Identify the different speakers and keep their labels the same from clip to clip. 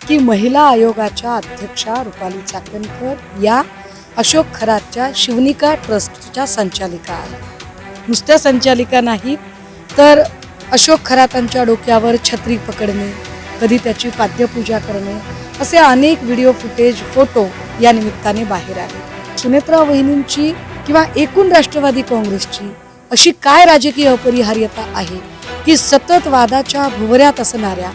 Speaker 1: की महिला आयोगाच्या अध्यक्षा रुपाली चाकणकर या अशोक खरातच्या शिवनिका ट्रस्टच्या संचालिका आहेत। नुसत्या संचालिका नाहीत तर अशोक खरातांच्या डोक्यावर छत्री पकडणे, कधी त्याची पाद्यपूजा करणे असे अनेक व्हिडिओ फुटेज, फोटो या निमित्ताने बाहेर आले। सुनेत्रा वहिनींची किंवा एकूण राष्ट्रवादी काँग्रेसची अशी काय राजकीय अपरिहार्यता आहे की सतत वादाच्या भुवऱ्यात असणाऱ्या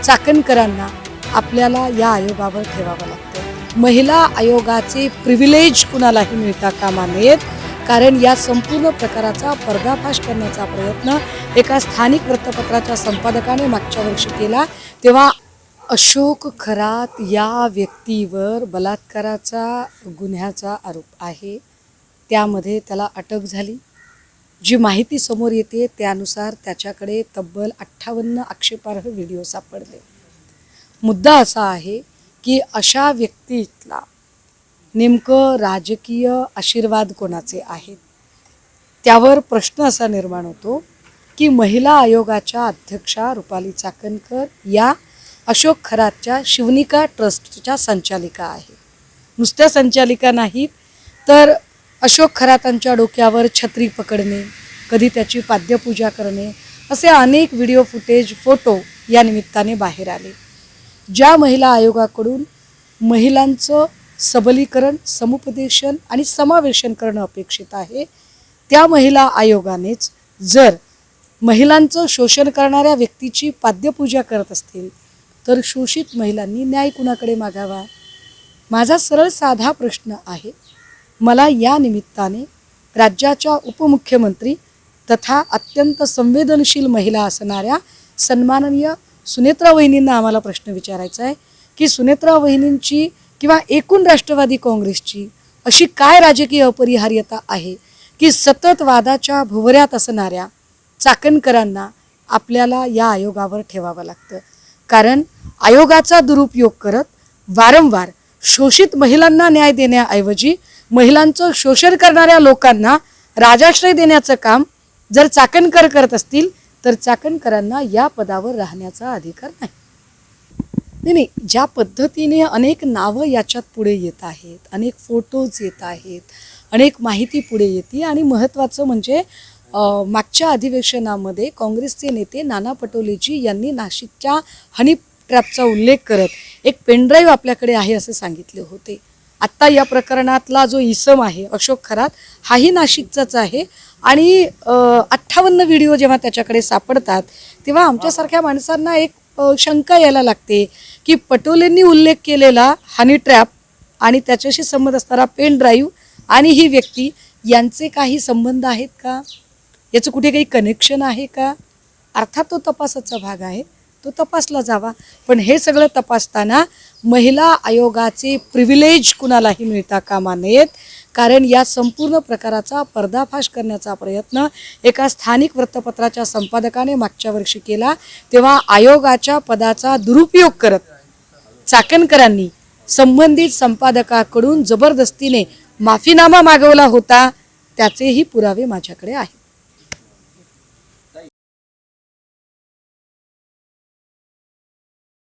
Speaker 1: चाकणकरांना आपल्याला या आयोगावर ठेवावं लागतं। महिला आयोगाचे प्रिव्हिलेज कुणालाही मिळता कामा नयेत, कारण या संपूर्ण प्रकाराचा पर्दाफाश करण्याचा प्रयत्न एका स्थानिक वृत्तपत्राच्या संपादकाने मागच्या वर्षी केला, तेव्हा अशोक खरात या व्यक्तीवर बलात्काराचा गुन्ह्याचा आरोप आहे। त्यामध्ये त्याला अटक झाली। जी माहिती समोर येते त्यानुसार त्याच्याकडे तब्बल 58 आक्षेपार्ह व्हिडिओ सापडले। मुद्दा असा आहे की अशा व्यक्तीला नेमकं राजकीय आशीर्वाद कोणाचे आहेत, त्यावर प्रश्न असा निर्माण होतो की महिला आयोगाच्या अध्यक्षा रुपाली चाकणकर या अशोक खरातच्या शिवनिका ट्रस्टच्या संचालिका आहेत। नुसत्या संचालिका नाहीत तर अशोक खरातांच्या डोक्यावर छत्री पकडणे, कधी त्याची पाद्यपूजा करणे असे अनेक व्हिडिओ फुटेज, फोटो या निमित्ताने बाहेर आले। ज्या महिला आयोगाकडून महिलांचं सबलीकरण, समुपदेशन आणि समावेशन करणं अपेक्षित आहे, त्या महिला आयोगानेच जर महिलांचं शोषण करणाऱ्या व्यक्तीची पाद्यपूजा करत असतील तर शोषित महिलांनी न्याय कुणाकडे मागावा? माझा सरळ साधा प्रश्न आहे। मला या निमित्ताने राज्याच्या उपमुख्यमंत्री तथा अत्यंत संवेदनशील महिला असणाऱ्या सन्माननीय सुनेत्रा वहिनींना आम्हाला प्रश्न विचारायचा आहे की सुनेत्रा वहिनींची किंवा एकूण राष्ट्रवादी काँग्रेसची अशी काय राजकीय अपरिहार्यता आहे की सतत वादाच्या भुवऱ्यात असणाऱ्या चाकणकरांना आपल्याला या आयोगावर ठेवावं लागतं। कारण आयोगाचा दुरुपयोग करत वारंवार शोषित महिलांना न्याय देण्याऐवजी महिलांचं शोषण करणाऱ्या लोकांना राजाश्रय देण्याचं काम जर चाकणकर करत असतील तर चाकणकरांना या पदावर राहण्याचा अधिकार नाही। नाही, ज्या पद्धतीने अनेक नावं याच्यात पुढे येत आहेत, अनेक फोटोज येत आहेत, अनेक माहिती पुढे येते आणि महत्त्वाचं म्हणजे मागच्या अधिवेशनामध्ये काँग्रेसचे नेते नाना पटोलेजी यांनी नाशिकच्या हनी ट्रॅपचा उल्लेख करत एक पेनड्राईव्ह आपल्याकडे आहे असे सांगितले होते। आत्ता या प्रकरणातला जो इसम आहे अशोक खरात हाही नाशिकचाच आहे आणि 58 व्हिडिओ जेव्हा त्याच्याकडे सापडतात तेव्हा आमच्यासारख्या माणसांना एक शंका यायला लागते की पटोलेंनी उल्लेख केलेला हनी ट्रॅप आणि त्याच्याशी संबंध असणारा पेन ड्राईव्ह आणि ही व्यक्ती यांचे काही संबंध आहेत का? याचं कुठे काही कनेक्शन आहे का? अर्थात तो तपासाचा भाग आहे, तो तपासला जावा, पण हे सगळं तपासताना महिला आयोगाचे प्रिव्हिलेज कुणालाही मिळता कामा नयेत, कारण या संपूर्ण प्रकाराचा पर्दाफाश करण्याचा प्रयत्न एका स्थानिक वृत्तपत्राच्या संपादकाने मागच्या वर्षी केला, तेव्हा आयोगाच्या पदाचा दुरुपयोग करत चाकणकरांनी संबंधित संपादकाकडून जबरदस्तीने माफीनामा मागवला होता, त्याचेही पुरावे माझ्याकडे आहेत।